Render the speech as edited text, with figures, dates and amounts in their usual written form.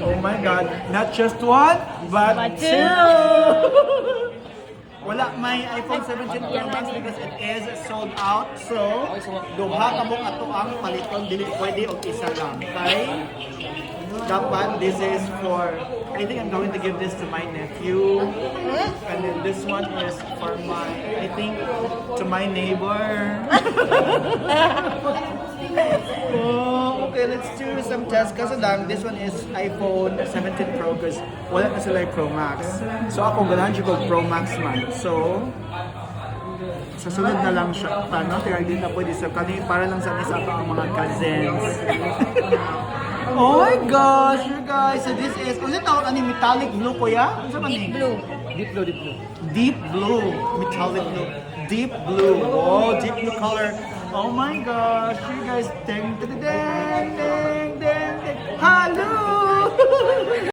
Oh my God, not just one, but two! Wala may iPhone 17 Pro Max because it is sold out. So, duha ka mo ato ang paliton, dili pwede og isa lang. Okay? Dapat this is for, I think I'm going to give this to my nephew. And then this one is for my, I think, to my neighbor. Oh, okay, let's do some tests. Kasi lang, this one is iPhone 17 Pro because wala na sila yung Pro Max. So ako, ganahan siya kong Pro Max man. So, sa sunod na lang siya, paano? Kaya hindi na pwede sa kani, para lang sa isa pa ang mga cousins. Oh my gosh, you guys! So this is, ano tawag ani metallic blue kuya? Ano sa Deep blue. Deep blue, deep blue. Deep blue, metallic blue. Deep blue. Oh, deep blue color. Oh my gosh, you guys! Ding, ding, ding, ding, ding, ding. Hello!